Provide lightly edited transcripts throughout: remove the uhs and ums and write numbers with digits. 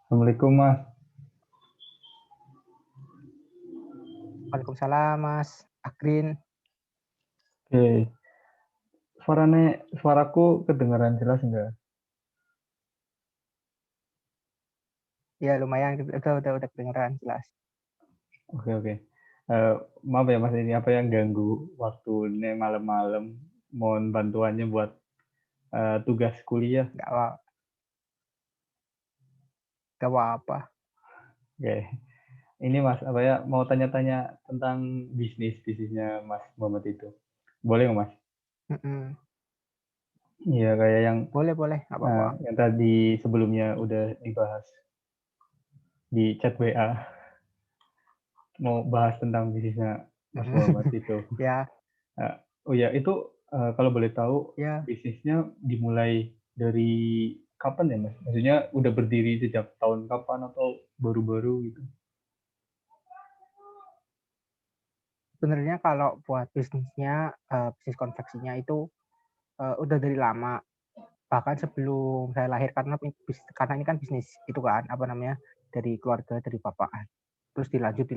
Assalamualaikum Mas. Waalaikumsalam Mas Akrin. Oke, suaraku kedengaran jelas enggak? Ya lumayan udah kedengeran jelas. Oke. Maaf ya Mas, ini apa yang ganggu waktu ini malam-malam. Mohon bantuannya buat tugas kuliah. Nggak apa nggak apa-apa. Oke. Ini Mas, apa ya, mau tanya-tanya tentang bisnisnya Mas Muhammad itu. Boleh nggak Mas? Mm-mm. Iya, kayak Boleh nggak apa-apa. yang tadi sebelumnya udah dibahas di chat WA. Mau bahas tentang bisnisnya Mas Mm-mm. Muhammad itu. Ya Eee, oh ya, itu, kalau boleh tahu ya bisnisnya dimulai dari kapan ya, Mas? Maksudnya udah berdiri sejak tahun kapan atau baru-baru gitu? sebenarnya kalau buat bisnisnya bisnis konveksinya itu udah dari lama, bahkan sebelum saya lahir, karena ini kan bisnis itu kan apa namanya, dari keluarga, dari bapak, terus dilanjut.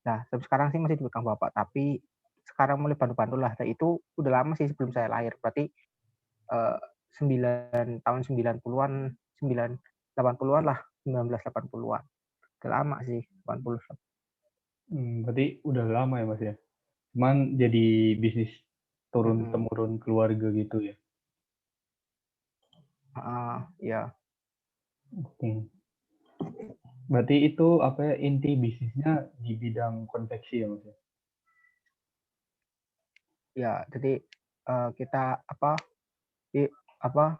Nah sampai sekarang sih masih dipegang bapak, tapi sekarang mulai bantu-bantu lah. Nah, itu udah lama sih sebelum saya lahir, berarti eh, 90-an, 8 puluhan lah, 1980-an. Udah lama sih, 80. Berarti udah lama ya, Mas, ya? Cuman jadi bisnis Mm-mm. turun-temurun keluarga gitu ya? Ya, Oke. Berarti itu apa ya, inti bisnisnya di bidang konveksi ya, Mas, ya? ya. Jadi kita i- apa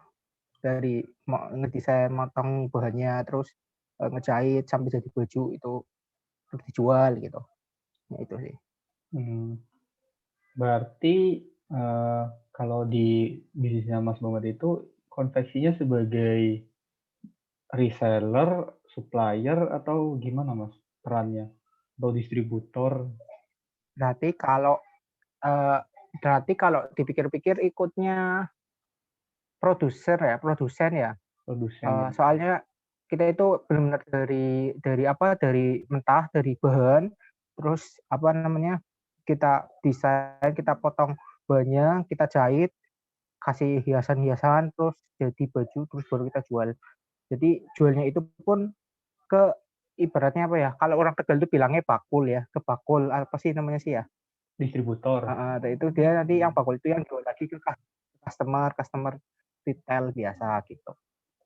dari ngedesain, motong bahannya, terus ngejahit sampai jadi baju itu terus dijual gitu. Ya, itu sih. Mmm, berarti, eee, kalau di bisnisnya Mas Muhammad itu konveksinya sebagai reseller, supplier, atau gimana Mas perannya? Atau distributor, Berarti kalau eh, berarti kalau dipikir-pikir ikutnya produsen ya. produsen ya? Soalnya kita itu benar-benar dari mentah, dari bahan, terus apa namanya, kita desain, kita potong bahannya, kita jahit, kasih hiasan-hiasan, terus jadi baju, terus baru kita jual. Jadi jualnya itu pun ke, ibaratnya apa ya, kalau orang Tegal itu bilangnya bakul ya, ke bakul apa sih namanya sih ya. Distributor? Nah, itu dia nanti yang bakul itu yang jual lagi ke customer, customer retail biasa gitu.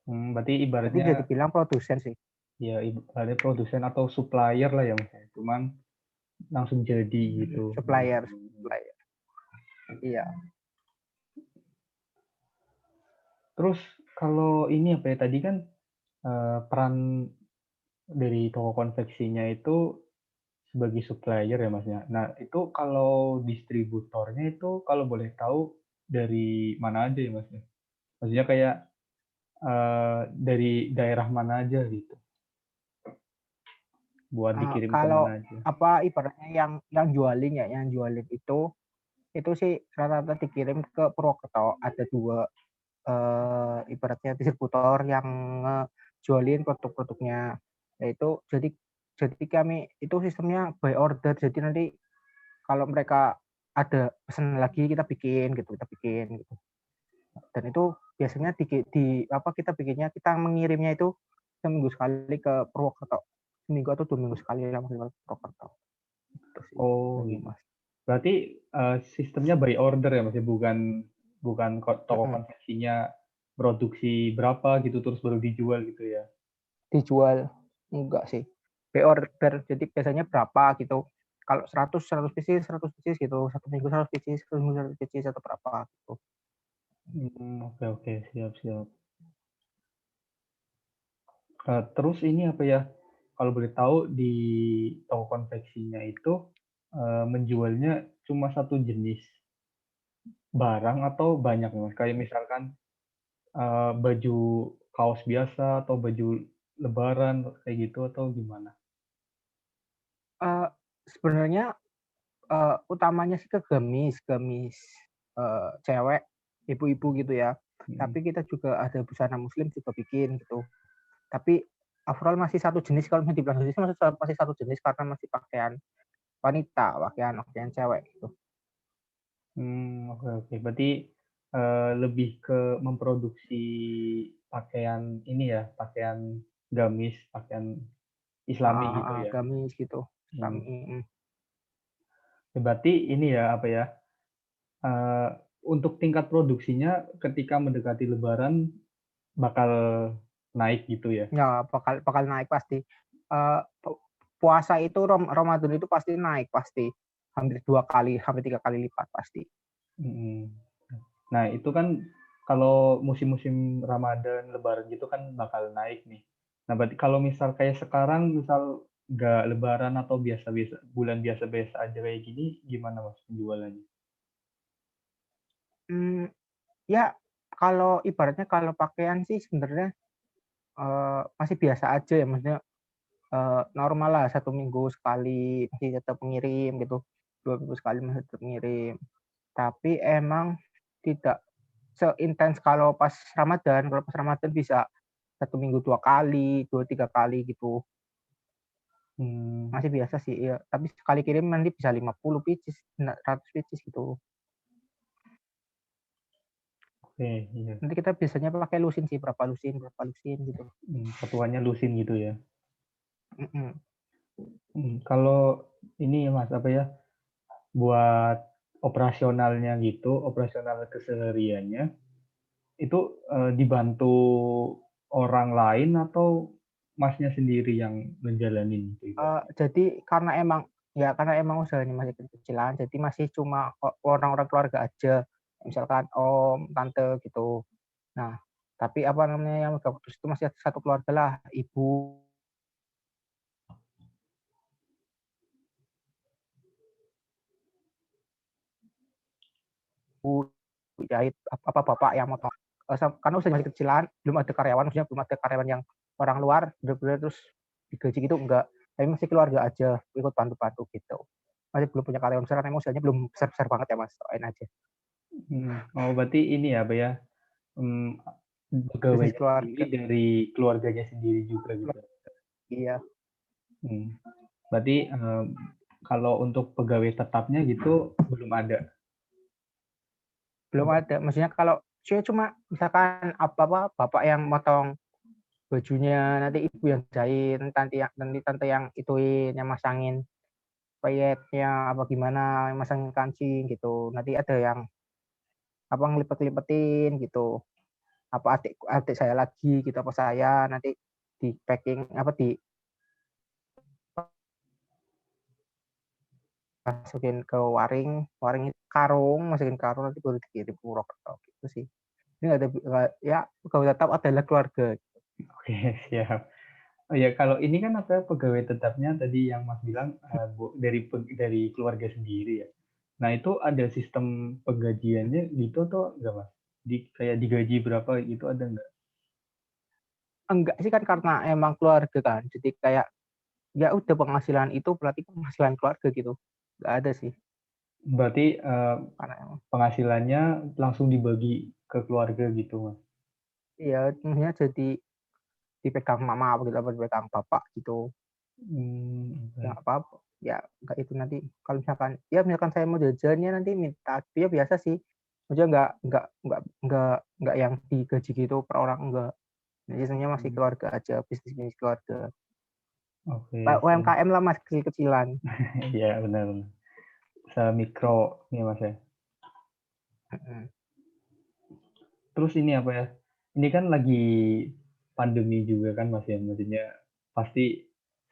Berarti Jadi ibaratnya bisa dibilang produsen sih. ya ibaratnya produsen atau supplier lah ya Mas ya, cuman langsung jadi gitu. Supplier. Iya. Terus kalau ini apa ya, tadi kan, peran dari toko konveksinya itu sebagai supplier ya Mas ya. Nah itu kalau distributornya itu kalau boleh tahu dari mana aja ya Mas ya? Maksudnya kayak dari daerah mana aja gitu, buat dikirim ke Kalau mana aja? apa ibaratnya yang jualin itu sih rata-rata dikirim ke Purwokerto. Ada dua ibaratnya distributor yang ngejualin produk-produknya. Yaitu jadi kami itu sistemnya by order. Jadi nanti kalau mereka ada pesan lagi, kita bikin gitu. Dan itu biasanya kita bikinnya, kita mengirimnya itu seminggu sekali ke Purwokerto, seminggu atau 2 minggu sekali lah maksimal ke Purwokerto. Itu sih Oh dari gitu. Mas. Berarti, sistemnya by order ya Mas ya, bukan bukan toko Mm-mm. konveksinya produksi berapa gitu terus baru dijual gitu ya? Dijual enggak sih, by order. Jadi biasanya berapa gitu, kalau 100 pieces 100 pieces gitu, 1 minggu 100 pieces, 2 minggu 100 pieces, atau berapa gitu. Oke, siap. Terus ini apa ya, kalau boleh tahu di toko konveksinya itu, menjualnya cuma satu jenis barang atau banyak Mas? Kayak misalkan, baju kaos biasa atau baju lebaran kayak gitu atau gimana? Eh, Sebenarnya utamanya sih ke gamis gamis cewek, ibu-ibu gitu ya. Tapi kita juga ada busana muslim juga bikin gitu. Tapi overall masih satu jenis, kalau misalnya dibilang jenis masih satu jenis karena masih pakaian wanita, pakaian cewek gitu. Oke oke. Berarti, lebih ke memproduksi pakaian ini ya, pakaian gamis, pakaian islami gitu ya? Gamis gitu. Mmm. Islami. Berarti ini ya, apa ya, eee, untuk tingkat produksinya ketika mendekati lebaran bakal naik gitu ya? Ya bakal naik pasti. Puasa itu Ramadan itu pasti naik pasti. Hampir 2 kali, hampir 3 kali lipat pasti. Mhm. Nah, itu kan kalau musim-musim Ramadan, Lebaran gitu kan bakal naik nih. Nah, berarti kalau misal kayak sekarang, misal nggak Lebaran atau biasa-biasa bulan biasa-biasa aja kayak gini, gimana Mas penjualannya? Mmm, ya kalau ibaratnya kalau pakaian sih sebenarnya, masih biasa aja ya, maksudnya, normal lah 1 minggu sekali masih tetap ngirim gitu, 2 minggu sekali masih tetap ngirim. Tapi emang tidak seintens kalau pas Ramadan. Kalau pas Ramadan bisa 1 minggu 2 kali, 2, 3 kali gitu. Mmm, Masih biasa sih, iya. Tapi sekali kirim nanti bisa 50 pieces, 100 pieces gitu. oke, iya. Nanti kita biasanya pakai lusin sih, berapa lusin gitu. Satuannya lusin gitu ya? Mhm. Kalau ini ya Mas, apa ya, buat operasionalnya gitu, operasional kesehariannya, itu, dibantu orang lain atau Masnya sendiri yang ngejalanin itu ibaratnya? Jadi karena emang usahanya masih kecil-kecilan, jadi masih cuma orang-orang keluarga aja, misalkan om, tante gitu. Nah, tapi apa namanya, yang megang terus itu masih satu keluarga lah, ibu jahit, apa bapak yang motong. Karena usahanya masih kecilan, belum ada karyawan, maksudnya belum ada karyawan yang orang luar bener-bener terus digaji gitu, enggak. Tapi masih keluarga aja, ikut bantu-bantu gitu. Masih belum punya karyawan besar karena emang usahanya belum besar-besar banget ya Mas, doain aja. Oh berarti ini ya, apa ya, mmm, Bisnis pegawainya sendiri keluarga. dari keluarganya sendiri juga gitu? Iya, Mmm, berarti, kalau untuk pegawai tetapnya gitu belum ada? belum Apa ada. Maksudnya kalau saya cuma misalkan bapak yang motong bajunya, nanti ibu yang jahit, nanti tante yang ituin, yang masangin payetnya apa gimana, yang masangin kancing gitu. Nanti ada yang apa ngelipet-lipetin gitu. Apa adik adik saya lagi gitu, apa saya nanti di-packing apa dimasukin ke waring karung, masukin karung nanti baru dikirim ke Purwokerto gitu sih. Ini nggak ya pegawai tetap adalah keluarga. oke siap. Oh ya kalau ini kan apa, pegawai tetapnya tadi yang Mas bilang, dari keluarga sendiri ya. Nah itu ada sistem penggajiannya gitu atau enggak Mas? Kayak digaji berapa gitu ada nggak? Enggak sih kan karena emang keluarga kan, jadi kayak, ya udah penghasilan itu berarti penghasilan keluarga gitu, nggak ada sih, Berarti, karena emang penghasilannya langsung dibagi ke keluarga gitu Mas? iya, maksudnya jadi dipegang mama gitu, apa dipegang bapak gitu, ya Oke. nggak apa-apa, ya nggak itu nanti kalau misalkan saya mau jajan ya nanti minta, ya biasa sih, maksudnya nggak yang digaji gitu per orang, enggak. Jadi sebenarnya masih Mmm, keluarga aja, bisnis-bisnis keluarga. oke Kayak siap. UMKM lah Mas, kecil-kecilan. Iya benar benar. Usaha mikro nih Mas ya. Mhm. Terus ini apa ya, ini kan lagi pandemi juga kan Mas ya, maksudnya pasti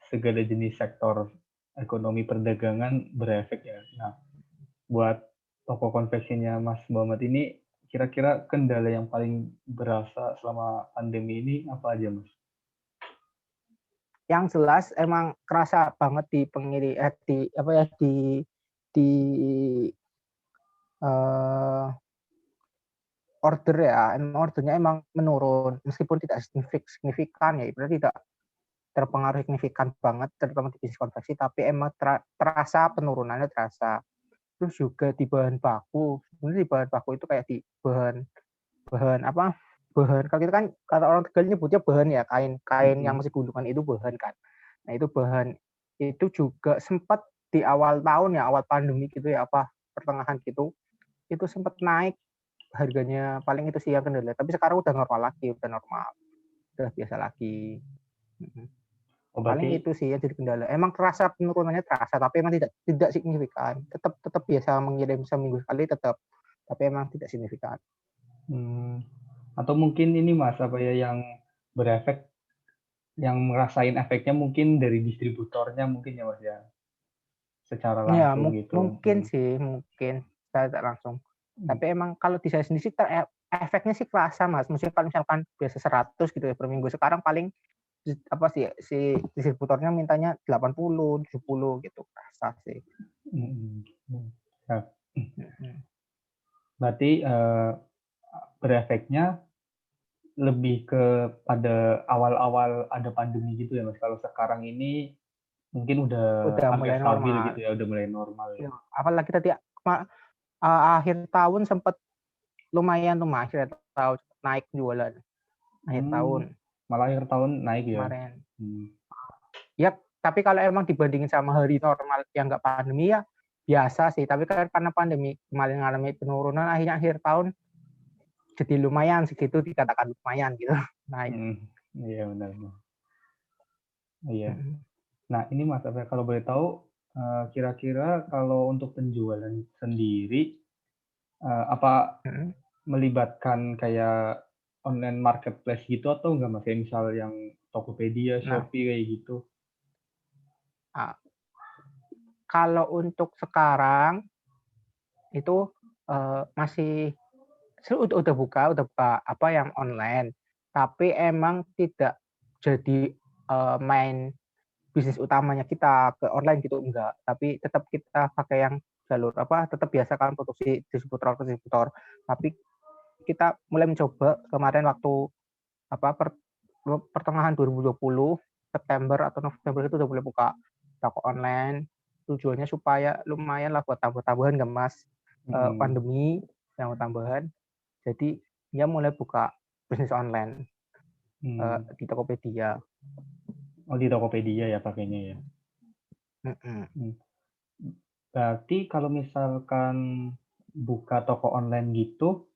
segala jenis sektor ekonomi perdagangan berefek ya. Nah, buat toko konveksinya Mas Muhammad ini, kira-kira kendala yang paling berasa selama pandemi ini apa aja Mas? Yang jelas emang kerasa banget di di apa ya, di, eee, order ya, ordernya emang menurun meskipun tidak signifikan ya, ibaratnya tidak terpengaruh signifikan banget terutama di bisnis konveksi, tapi emang terasa penurunannya terasa. Terus juga di bahan baku, sebenarnya di bahan baku itu kayak di bahan bahan apa, bahan kalau kita kan kata orang Tegal nyebutnya bahan ya, kain yang Mhm. masih gulungan itu bahan kan. Nah itu bahan itu juga sempat di awal tahun ya, awal pandemi gitu ya, apa pertengahan gitu, itu sempat naik harganya, paling itu sih yang kendala, tapi sekarang udah normal lagi, udah normal, udah biasa lagi. Mhm. Oh Paling berarti itu sih yang jadi kendala. Emang terasa penurunannya terasa, tapi emang tidak tidak signifikan. Tetap tetap biasa mengirim seminggu sekali tetap, tapi emang tidak signifikan. mmm, atau mungkin ini Mas, apa ya, yang berefek yang ngerasain efeknya mungkin dari distributornya mungkin ya, Mas, ya? Secara Ya langsung gitu, mungkin sih, mungkin saya tidak langsung. mhm, Tapi emang kalau di saya sendiri sih efeknya sih kerasa, Mas. Maksudnya kalau misalkan biasa 100 gitu ya per minggu, sekarang paling apa sih, si distributornya mintanya 80, 70 gitu, kerasa sih. mhm, mhm. Nah, Mhm. berarti, berefeknya lebih ke pada awal-awal ada pandemi gitu ya, Mas? Kalau sekarang ini mungkin udah Udah hampir mulai stabil normal. gitu ya, udah mulai normal ya? Ya, apalagi tadi akhir tahun sempet lumayan tuh, Mas, akhir tahun naik jualan, akhir Mmm, tahun malah akhir tahun naik ya? kemarin. Mmm, Ya, tapi kalau emang dibandingin sama hari normal yang nggak pandemi ya biasa sih, tapi kan karena pandemi kemarin ngalami penurunan akhirnya akhir tahun jadi lumayan segitu dikatakan lumayan gitu, naik. mhm, iya benar benar, iya. Mhm, Nah ini Mas, apa ya, kalau boleh tahu, kira-kira kalau untuk penjualan sendiri, apa mhm. melibatkan kayak online marketplace gitu atau enggak Mas? Kayak misal yang Tokopedia, Nah, Shopee kayak gitu? a kalau untuk sekarang itu, masih udah buka apa yang online, tapi emang tidak jadi, main bisnis utamanya kita ke online gitu, enggak. Tapi tetap kita pakai yang jalur apa, tetap biasa kan produksi distributor ke distributor. Tapi kita mulai mencoba kemarin waktu apa, pertengahan 2020, September atau November itu udah mulai buka toko online. Tujuannya supaya lumayan lah buat tambah-tambahan kan Mas, Mhm, pandemi yang tambahan. Jadi dia mulai buka bisnis online, mmm. di Tokopedia. Oh di Tokopedia ya pakainya ya? Mhm. Mmm. Berarti kalau misalkan buka toko online gitu,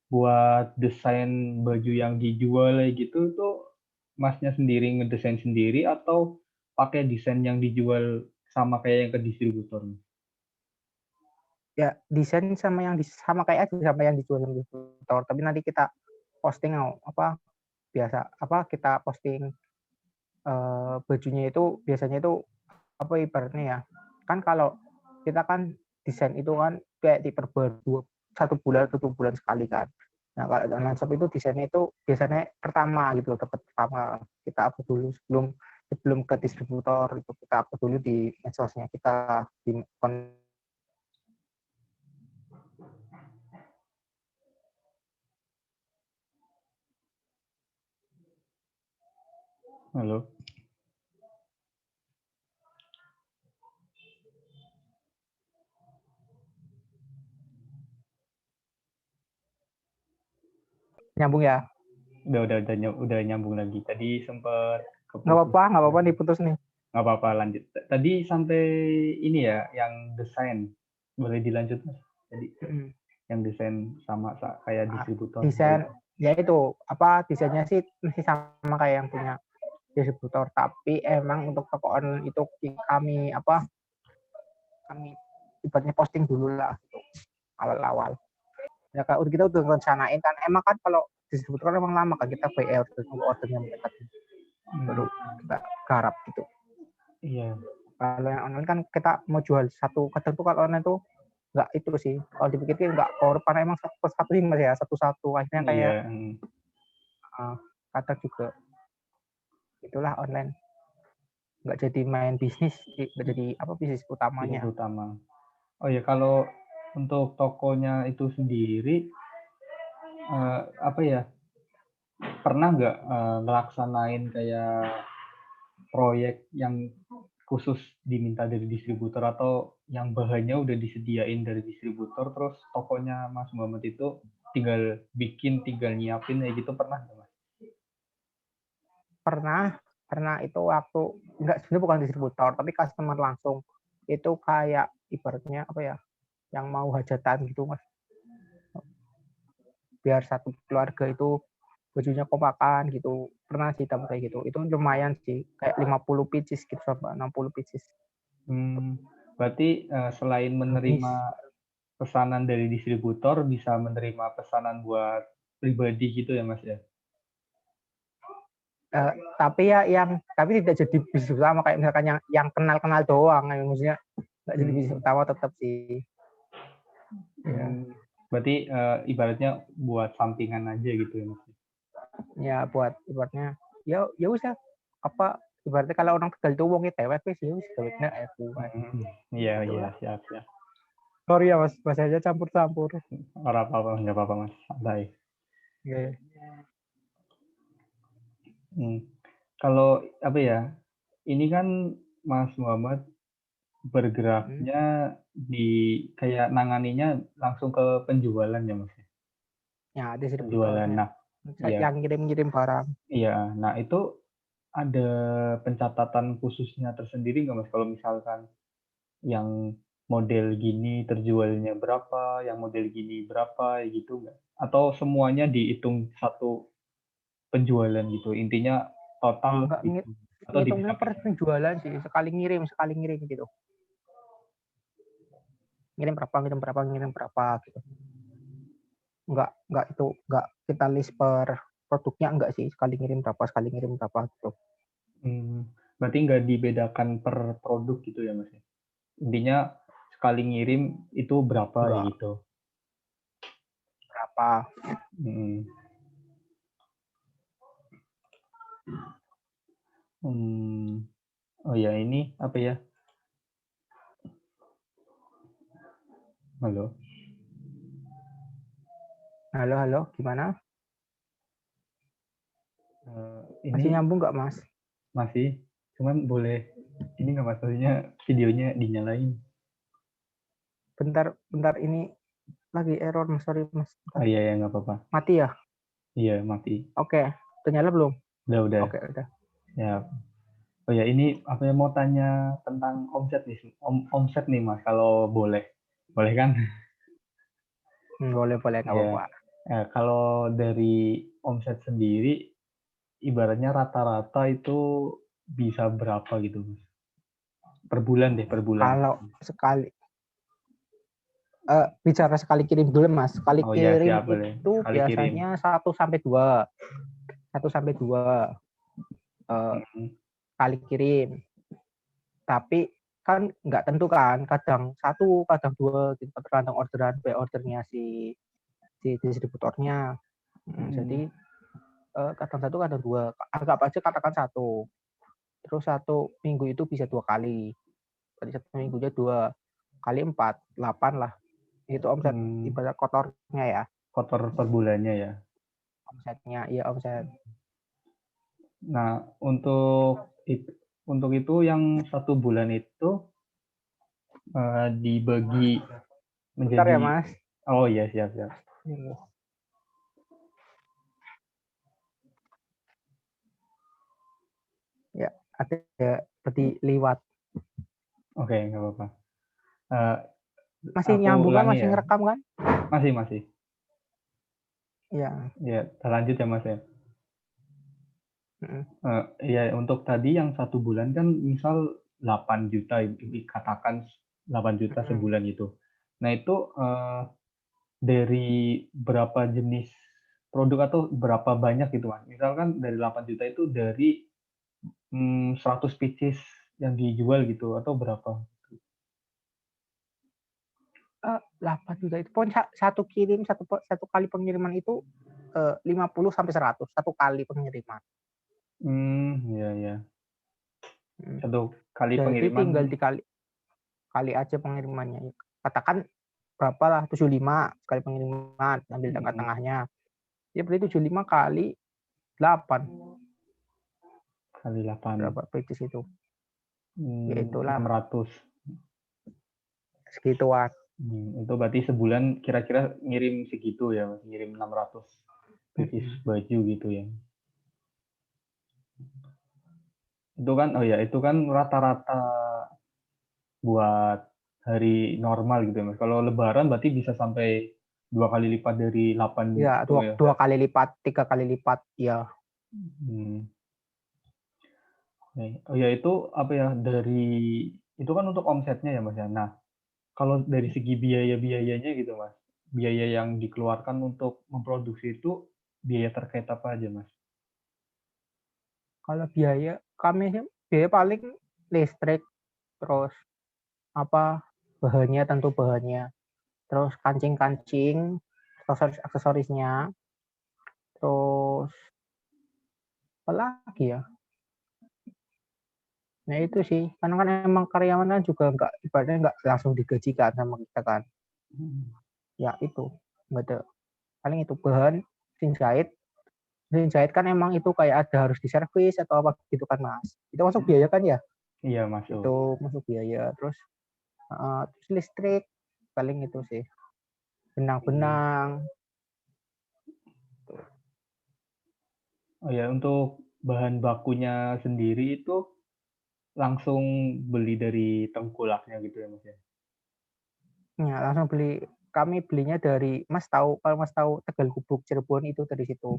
buat desain baju yang dijual kayak gitu tuh, Masnya sendiri ngedesain sendiri atau pakai desain yang dijual sama kayak yang ke distributor? Ya desain sama kayak aja sama yang dijual sama distributor, tapi nanti kita posting apa, biasa apa, kita posting, bajunya itu biasanya itu apa, ibaratnya ya, kan kalau kita kan desain itu kan kayak diperbarui 1 bulan atau 2 bulan sekali kan. Nah, kalau online shop itu desainnya itu biasanya pertama gitu, dapat pertama, kita upload dulu sebelum sebelum ke distributor itu kita upload dulu di medsosnya kita, di Halo? nyambung ya? Udah nyambung lagi. Tadi sempet keputus. Nggak apa-apa nih putus nih. Nggak apa-apa lanjut. Tadi sampai ini ya, yang desain. Boleh dilanjut Mas? Tadi Mhm. yang desain sama kayak Ah, distributor desain gitu. ya itu, apa, desainnya sih masih sama kayak yang punya distributor, tapi emang untuk toko online itu kami apa, kami ibaratnya posting dulu lah gitu, awal-awal. Ya kalau kita udah rencanain kan, emang kan kalau distributor kan emang lama kan kita by order, nunggu ordernya mereka dulu, baru Hmm, kita garap gitu. iya. Kalau yang online kan kita mau jual satu, kadang tuh kalau online tuh nggak itu sih, kalau dipikir nggak korup karena emang satu satu sih mas ya, satu-satu akhirnya kayak Iya, mhm. kadang juga itulah online nggak jadi main bisnis, nggak jadi apa, bisnis Bisnis utamanya. utama. Oh ya, kalau untuk tokonya itu sendiri, apa ya, pernah nggak, ngelaksanain kayak proyek yang khusus diminta dari distributor atau yang bahannya udah disediain dari distributor, terus tokonya Mas Muhammad itu tinggal bikin, tinggal nyiapin kayak gitu pernah nggak, Mas? Pernah itu waktu enggak, sebenarnya bukan distributor tapi customer langsung. Itu kayak ibaratnya apa ya, yang mau hajatan gitu, Mas. Biar satu keluarga itu bajunya kompakan gitu. Pernah sih tapi kayak gitu. Itu lumayan sih, kayak 50 pieces gitu sampai 60 pieces. Berarti selain Habis. menerima pesanan dari distributor, bisa menerima pesanan buat pribadi gitu ya, Mas ya? Tapi ya tapi tidak jadi bisnis utama kayak misalkan yang kenal-kenal doang, maksudnya nggak jadi bisnis Hmm. utama tetap sih. Ya. Berarti ibaratnya buat sampingan aja gitu ya, Mas? Ya buat ibaratnya ya usah apa ibaratnya kalau orang Tegal itu wongnya tewek wis ya wis gawekna aku. Iya, iya, Itulah. siap, siap. Sorry ya Mas, bahasanya campur-campur. Ora apa-apa, nggak apa-apa, Mas. Santai. Oke. Kalau apa ya, ini kan Mas Muhammad Hmm. bergeraknya kayak nanganinya langsung ke penjualan ya, Mas? Ya Penjualan. distributornya. Nah, iya, Yang ngirim-ngirim barang. iya. Nah, itu ada pencatatan khususnya tersendiri nggak, Mas? Kalau misalkan yang model gini terjualnya berapa, yang model gini berapa, gitu nggak? Atau semuanya dihitung satu penjualan gitu, intinya total Enggak gitu, atau ngitungnya per dipisah-pisah? penjualan sih, sekali ngirim gitu. Ngirim berapa gitu. Enggak itu enggak kita list per produknya, enggak sih, sekali ngirim berapa gitu. Berarti nggak dibedakan per produk gitu ya, Mas? Intinya sekali ngirim itu berapa ya Enggak gitu. berapa. Mhm. Mmm, oh ya ini apa ya, halo? Halo, gimana? Ini Masih nyambung nggak, Mas? masih, cuman boleh ini nggak, Mas, maksudnya videonya dinyalain? Bentar ini lagi error, Mas. Sorry, Mas. Oh Bentar. iya ya, nggak apa-apa. Mati ya? Iya mati. Oke. Udah nyala belum? Udah. Oke, udah. Ya. Oh ya ini apa ya, mau tanya tentang omset nih, omset nih, Mas, kalau boleh. Boleh kan? Boleh, nggak Iya. apa-apa. Kalau dari omset sendiri, ibaratnya rata-rata itu bisa berapa gitu, Mas? Per bulan deh, per bulan. Kalau sekali bicara sekali kirim dulu, Mas. Sekali Oh ya, kirim siap boleh. itu Sekali kirim. biasanya 1 sampai 2. 1 sampai 2 Mhm. kali kirim. Tapi kan nggak tentu kan, kadang 1, kadang 2 gitu, tergantung ordernya si distributornya. Mhm. Jadi kadang 1, kadang 2. Anggap aja katakan 1. Terus 1 minggu itu bisa 2 kali. Berarti 1 minggunya 2 kali 4, 8 lah. Itu omset ibarat kotornya ya. Kotor per bulannya ya. Omsetnya, iya omset. Nah, untuk itu yang 1 bulan itu dibagi Bentar menjadi, ya Mas. oh iya, siap, siap. Ya, ada tadi lewat. Oke, nggak apa-apa. Eh, Masih aku nyambung kan, ulangi masih ya. ngerekam kan? Masih. Iya. Ya, lanjut ya, Mas ya. Heeh. Ya, untuk tadi yang 1 bulan kan misal 8 juta, katakan 8 juta Heeh. sebulan gitu. Nah itu dari berapa jenis produk atau berapa banyak gitu, Mas? Misalkan dari 8 juta itu dari 100 pieces yang dijual gitu atau berapa? 8 juta itu pokoknya satu kali pengiriman itu 50 sampai 100 satu kali pengiriman. Iya, iya. Hmm. Satu kali Jadi pengiriman. tinggal kali aja pengirimannya. Katakan berapa lah, 75 sekali pengiriman, ambil tengah-tengahnya. Ya berarti 75 kali 8. Kali 8. Berapa pieces itu? Ya itulah 600. segituan. Itu berarti sebulan kira-kira ngirim segitu ya, Mas? Ngirim 600 pieces baju gitu ya. Itu kan rata-rata buat hari normal gitu ya, Mas. Kalau lebaran berarti bisa sampai 2 kali lipat dari 8 Ya, itu ya. dua kali lipat, 3 kali lipat, ya. Hmm. Oh ya, itu apa ya, itu kan untuk omsetnya ya, Mas ya. Nah, kalau dari segi biaya-biayanya gitu, Mas. Biaya yang dikeluarkan untuk memproduksi itu biaya terkait apa aja, Mas? Kalau biaya, kami sih biaya paling listrik, terus apa bahannya, tentu bahannya, terus kancing-kancing, aksesorisnya, terus apa lagi ya? Nah itu sih, karena kan emang karyawan kan juga nggak, ibaratnya nggak langsung digajikan sama kita kan. Ya itu, nggak ada. Paling itu bahan, mesin jahit. Mesin jahit kan emang itu kayak ada harus diservis atau apa gitu kan mas. Itu masuk biaya kan ya? Iya, masuk. Itu masuk biaya. Terus listrik, paling itu sih. Hmm. Benang-benang. Oh ya, untuk bahan bakunya sendiri itu langsung beli dari tengkulaknya gitu ya, Mas ya? Ya, langsung beli. Kami belinya dari, Mas tahu, kalau Mas tahu Tegal Gubuk Cirebon itu dari situ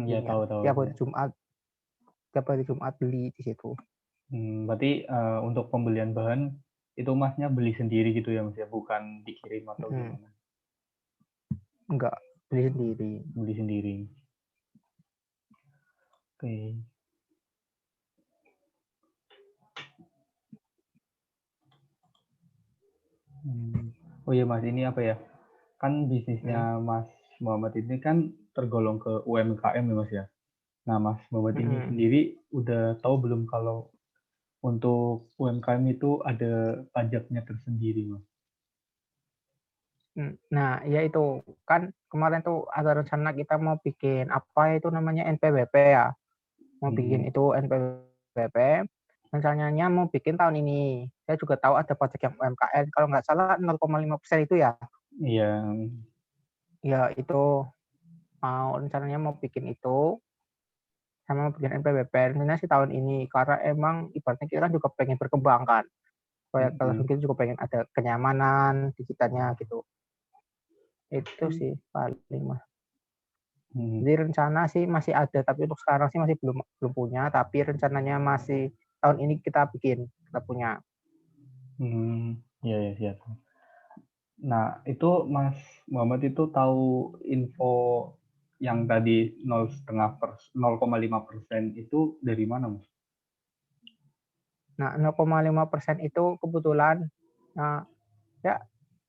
Ya belinya. tahu tahu. Ya. Tiap hari Jumat beli di situ. Berarti untuk pembelian bahan itu Masnya beli sendiri gitu ya, Mas ya, bukan dikirim atau Hmm, gimana? enggak, beli sendiri. Beli sendiri. Oke. Oh iya, Mas, ini apa ya? Kan Hmm, bisnisnya Mas Muhammad ini kan tergolong ke UMKM ya, Mas ya. Nah, Mas Muhammad ini hmm, sendiri udah tahu belum kalau untuk UMKM itu ada pajaknya tersendiri, Mas? Nah, ya itu kan kemarin tuh ada rencana kita mau bikin apa itu namanya NPWP ya. Mau bikin Hmm, itu NPWP. Rencananya mau bikin tahun ini. Saya juga tahu ada pajak yang UMKM. Kalau nggak salah 0,5% itu ya. iya. Ya itu rencananya mau bikin itu sama mau bikin NPWP. Rencananya sih tahun ini karena emang ibaratnya kita kan juga pengen berkembang kan. Supaya kalau Hmm, mungkin juga pengen ada kenyamanan digitalnya gitu. Itu sih paling mah. hmm, Jadi rencana sih masih ada, tapi untuk sekarang sih masih belum belum punya. Tapi rencananya masih tahun ini kita punya. iya, iya, siap. Nah, itu Mas Muhammad itu tahu info yang tadi 0,5% itu dari mana, Mas? Nah, 0,5% itu kebetulan, nah, ya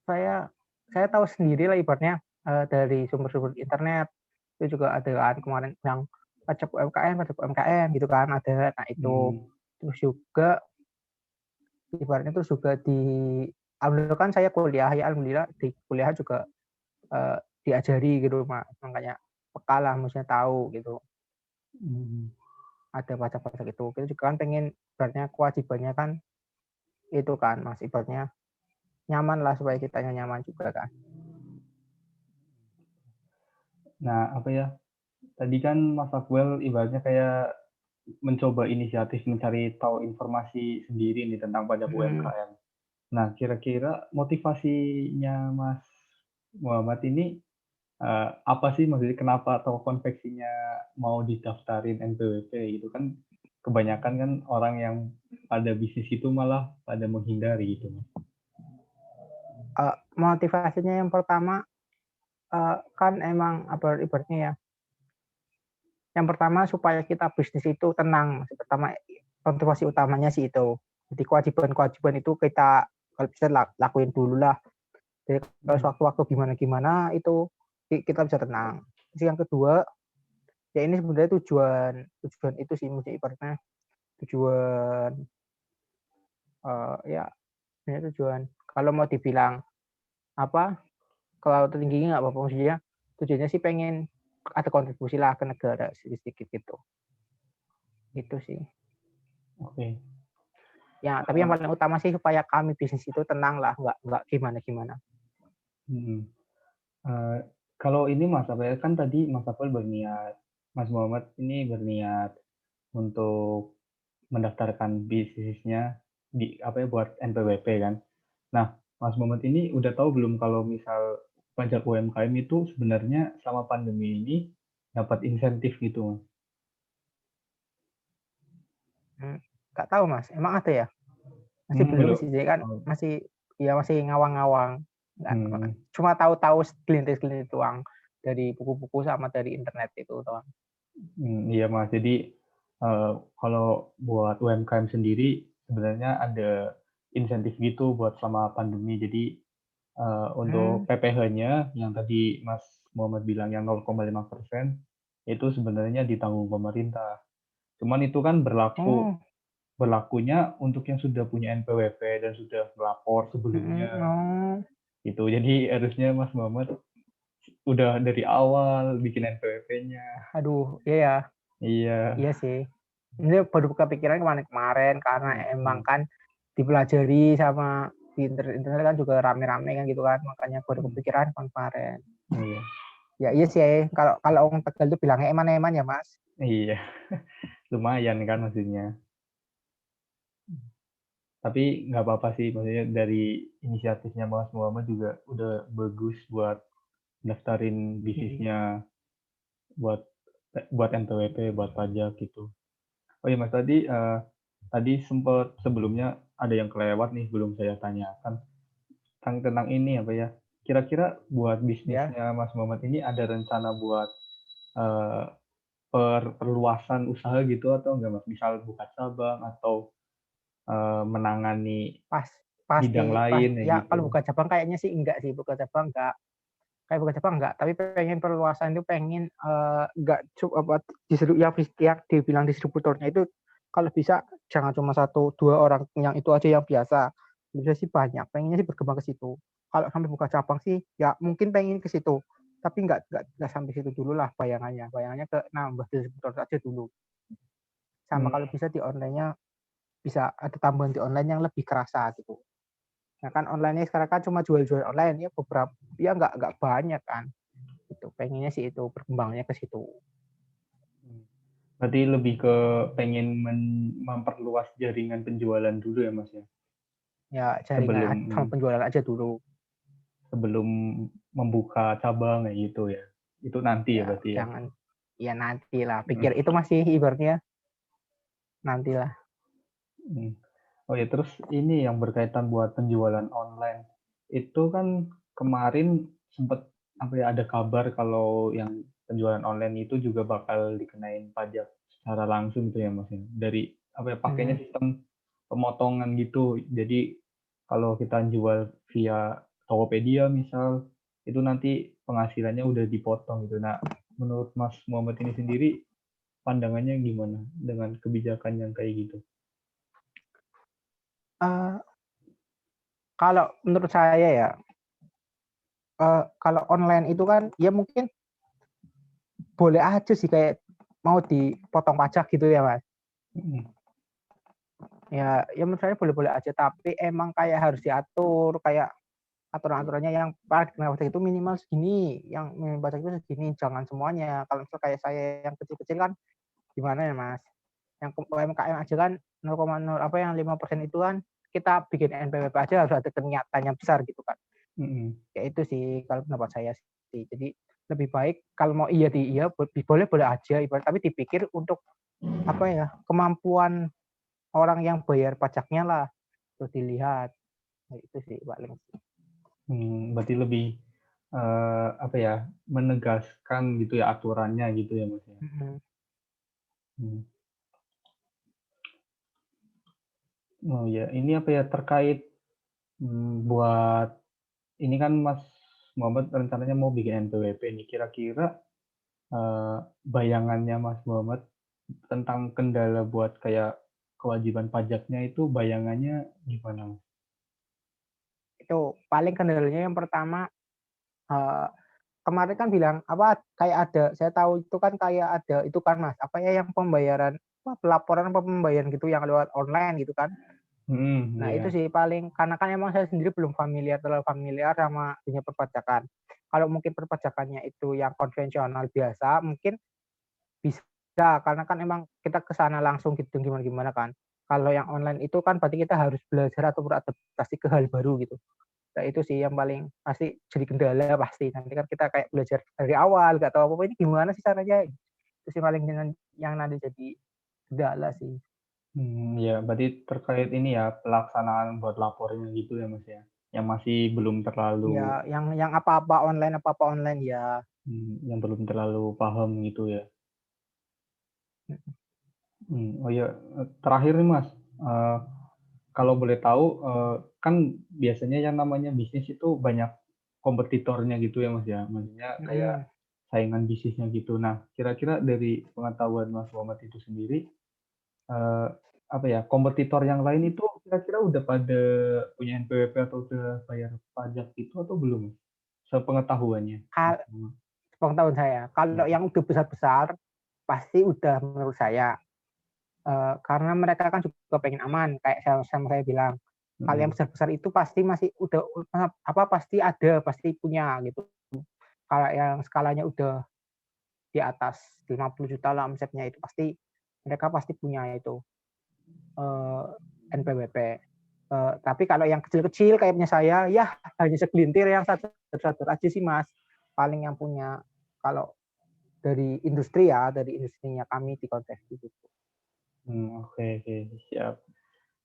saya saya tahu sendiri lah ibaratnya dari sumber-sumber internet itu juga ada kan kemarin yang pajak UMKM gitu kan ada. Nah itu Hmm, terus juga ibaratnya terus juga alhamdulillah kan saya kuliah ya alhamdulillah di kuliah juga diajari gitu makanya peka lah maksudnya tahu gitu hmm, ada pajak-pajak itu kita juga kan pengen ibaratnya kewajibannya kan itu kan mas ibaratnya nyaman lah supaya kitanya nyaman juga kan. Nah, apa ya? Tadi kan Mas Akwel ibaratnya kayak mencoba inisiatif mencari tahu informasi sendiri nih tentang pajak Hmm. UMKM. Nah, kira-kira motivasinya Mas Muhammad ini apa sih, maksudnya kenapa toko konveksinya mau didaftarin NPWP gitu kan? Kebanyakan kan orang yang pada bisnis itu malah pada menghindari gitu. Motivasinya yang pertama kan emang apa ibaratnya ya yang pertama supaya kita bisnis itu tenang pertama motivasi utamanya sih itu jadi kewajiban-kewajiban itu kita kalau bisa lakuin dulu lah jadi kalau Hmm. waktu-waktu gimana-gimana itu kita bisa tenang. Terus yang kedua ya ini sebenarnya tujuan tujuan itu sih mesti ibaratnya tujuan ya ini tujuan kalau mau dibilang apa kalau tingginya nggak apa-apa maksudnya tujuannya sih pengen ada kontribusi lah ke negara sedikit gitu itu sih Oke. ya tapi yang paling utama sih supaya kami bisnis itu tenang lah nggak gimana gimana. Mhm. Eee, Kalau ini Mas, apa ya, kan tadi Mas Muhammad ini berniat untuk mendaftarkan bisnisnya apa ya, buat NPWP kan. Nah, Mas Muhammad ini udah tahu belum kalau misal pajak UMKM itu sebenarnya selama pandemi ini dapat insentif gitu, Mas? Mmm, nggak tahu Mas, emang ada ya? Masih belum Belum. sih, jadi kan Oh, masih ya masih ngawang-ngawang, nggak mhm, cuma tahu-tahu segelintir-segelintir doang, dari buku-buku sama dari internet itu doang. iya, Mas. Jadi, kalau buat UMKM sendiri sebenarnya ada insentif gitu buat selama pandemi. Jadi, Mmm, untuk PPh-nya yang tadi Mas Muhammad bilang yang 0,5% itu sebenarnya ditanggung pemerintah. Cuman itu kan oh, berlakunya untuk yang sudah punya NPWP dan sudah melapor mhm, sebelumnya, oh, gitu. Jadi harusnya Mas Muhammad udah dari awal bikin NPWP-nya. aduh, iya ya, Iya, iya sih. Ini baru kepikiran kemarin-kemarin karena emang mhm, kan dipelajari sama di internet kan juga rame-rame kan gitu kan, makanya baru mhm, kepikiran kemarin. iya, Ya iya sih, kalau kalau orang Tegal tuh bilangnya eman-eman ya Mas. iya, lumayan kan maksudnya. Tapi nggak apa-apa sih, maksudnya dari inisiatifnya Mas Muhammad juga udah bagus buat daftarin Mhm, bisnisnya buat NPWP, buat pajak gitu. Oh iya Mas, tadi sempet sebelumnya ada yang kelewat nih belum saya tanyakan, tentang ini apa ya, kira-kira buat ya. bisnisnya Mas Muhammad ini ada rencana buat, eee, perluasan usaha gitu atau enggak Mas? Misal buka cabang atau, menangani Pas bidang pas lain kayak ya gitu? kalau buka cabang kayaknya sih enggak sih, buka cabang enggak. Kayak buka cabang enggak, tapi pengen perluasan itu pengen, enggak apa, yang dibilang distributornya itu kalau bisa jangan cuma satu 2 orang yang itu aja yang biasa. Bisa sih banyak, pengennya sih berkembang ke situ. Kalau sampai buka cabang sih ya mungkin pengen ke situ, tapi enggak sampai situ dulu lah bayangannya. Bayangannya ke nambah distributor aja dulu. Sama Mmm, kalau bisa di online-nya bisa ada tambahan di online yang lebih kerasa gitu. Nah kan online-nya sekarang kan cuma jual-jual online ya ya nggak banyak kan, gitu. Pengennya sih itu, berkembangnya ke situ. mhm. Berarti lebih ke pengen memperluas jaringan penjualan dulu ya Mas ya? Ya jaringan Sebelum sama penjualan aja dulu. sebelum membuka cabang kayak gitu ya? Itu nanti ya Ya berarti ya? jangan ya nantilah, Mhm, pikir itu masih ibaratnya nantilah. mhm. Oh ya, terus ini yang berkaitan buat penjualan online, itu kan kemarin sempet, apa ya, ada kabar kalau yang penjualan online itu juga bakal dikenain pajak secara langsung gitu ya, Mas, ya, dari, apa ya, pakainya Mhm, sistem pemotongan gitu. Jadi kalau kita jual via Tokopedia misal, itu nanti penghasilannya udah dipotong gitu. Nah, menurut Mas Muhammad ini sendiri, pandangannya gimana dengan kebijakan yang kayak gitu? eee, kalau menurut saya ya, kalau online itu kan ya mungkin boleh aja sih kayak mau dipotong pajak gitu ya, Mas. Mhm, Ya menurut saya boleh-boleh aja, tapi emang kayak harus diatur, kayak aturan-aturannya yang kena pajak itu minimal segini, yang minimal pajak itu segini, jangan semuanya. Kalau misal kayak saya yang kecil-kecil kan gimana ya, Mas, yang UMKM aja kan 0,0 apa yang 5% itu kan kita bikin NPWP aja harus ada niatannya besar gitu kan. mhm. Ya itu sih kalau pendapat saya sih. Jadi lebih baik kalau mau iya iya, boleh-boleh aja ibarat tapi dipikir untuk apa ya, kemampuan orang yang bayar pajaknya lah, terus dilihat. Nah, itu sih paling. Berarti lebih, apa ya, menegaskan gitu ya aturannya gitu ya, Mas, ya? Mhm. Mmm. Oh ya, ini apa ya, terkait, buat ini kan Mas Muhammad rencananya mau bikin NPWP nih, kira-kira, bayangannya Mas Muhammad tentang kendala buat kayak kewajiban pajaknya itu bayangannya gimana, Mas? Itu paling kendalanya yang pertama, eee, kemarin kan bilang apa, kayak ada saya tahu itu kan kayak ada itu kan Mas, apa ya yang pembayaran apa, pelaporan apa pembayaran gitu yang lewat online gitu kan. Mhm, Nah, itu iya. sih paling karena kan emang saya sendiri belum terlalu familiar sama dunia perpajakan. Kalau mungkin perpajakannya itu yang konvensional biasa, mungkin bisa, karena kan emang kita ke sana langsung gitu, gimana-gimana kan. Kalau yang online itu kan berarti kita harus belajar atau beradaptasi ke hal baru gitu. Nah, itu sih yang paling pasti jadi kendala pasti. Nanti kan kita kayak belajar dari awal, nggak tahu apa-apa, ini gimana sih caranya? Itu sih paling yang nanti jadi kendala sih. Ya berarti terkait ini ya, pelaksanaan buat lapornya gitu ya, Mas, ya? Yang masih belum terlalu Ya, yang apa-apa online ya. yang belum terlalu paham gitu ya? Mhm. Oh iya, terakhir nih, Mas, kalau boleh tahu, kan biasanya yang namanya bisnis itu banyak kompetitornya gitu ya, Mas, ya? Maksudnya kayak Mhm. saingan bisnisnya gitu. Nah, kira-kira dari pengetahuan Mas Muhammad itu sendiri, eee, apa ya, kompetitor yang lain itu kira-kira udah pada punya NPWP atau udah bayar pajak gitu atau belum? Sepengetahuannya, Mas Kal Muhammad? Sepengetahuan saya, kalau Mhm, yang udah besar-besar pasti udah menurut saya. Karena mereka kan juga pengen aman, kayak sama saya bilang. Kalau yang mhm, besar-besar itu pasti masih udah apa, pasti ada, pasti punya gitu. Kalau yang skalanya udah di atas 50 juta lah omsetnya itu pasti mereka pasti punya itu, eee, NPWP. Tapi kalau yang kecil-kecil kayak punya saya, ya hanya segelintir yang sadar-sadar aja sih, Mas. Paling yang punya kalau dari industri ya, dari industrinya kami di konveksi gitu. oke oke, siap.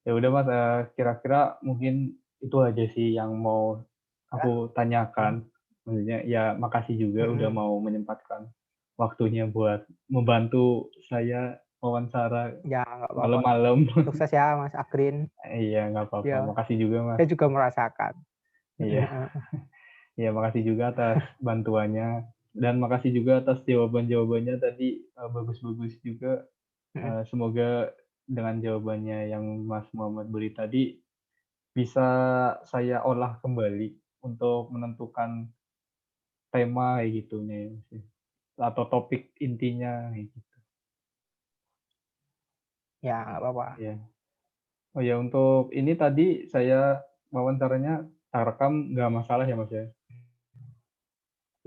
Ya udah Mas, kira-kira mungkin itu aja sih yang mau Ya, aku tanyakan. Maksudnya ya makasih juga udah mhm. mau menyempatkan waktunya buat membantu saya wawancara Ya, nggak apa-apa. malam-malam. Sukses ya, Mas Akrin. Iya, nggak apa-apa. Ya, Makasih juga Mas. saya juga merasakan. Iya, iya makasih juga atas bantuannya dan makasih juga atas jawaban-jawabannya tadi, bagus-bagus juga. Semoga dengan jawabannya yang Mas Muhammad beri tadi bisa saya olah kembali untuk menentukan tema kayak gitu nih sih, atau topik intinya kayak gitu, Ya, nggak apa-apa. iya. Oh ya untuk ini tadi saya wawancaranya tak rekam nggak masalah ya, Mas, ya?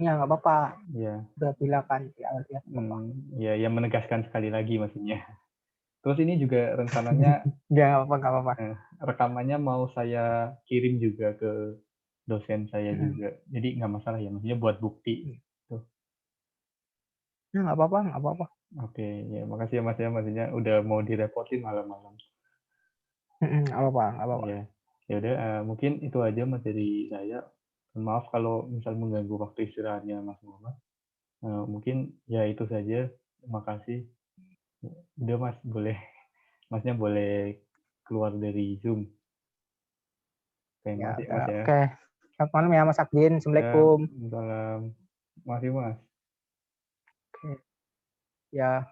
Ya, nggak apa-apa. Iya, Udah bilang kan di awal ya, nggak apa-apa. iya ya menegaskan sekali lagi maksudnya. Terus ini juga rencananya, Ya, nggak apa-apa, nggak apa-apa. rekamannya mau saya kirim juga ke dosen saya Mhm. juga, jadi nggak masalah ya, maksudnya buat bukti, tuh. Ya, nggak apa-apa, nggak apa-apa. Oke, ya makasih ya, Mas, ya, maksudnya udah mau direpotin malam-malam. Nggak apa-apa, nggak apa-apa. Iya. Ya udah, mungkin itu aja Mas dari saya. Maaf kalau misal mengganggu waktu istirahatnya Mas Muhammad. Mungkin ya itu saja. Terima kasih. Udah Mas, boleh Masnya boleh keluar dari Zoom. Oke, Ya, makasih ya udah, Mas ya. oke. Selamat malam ya, Mas Akrin. Ya, Assalamualaikum. salam. Makasih Mas. Oke. Ya.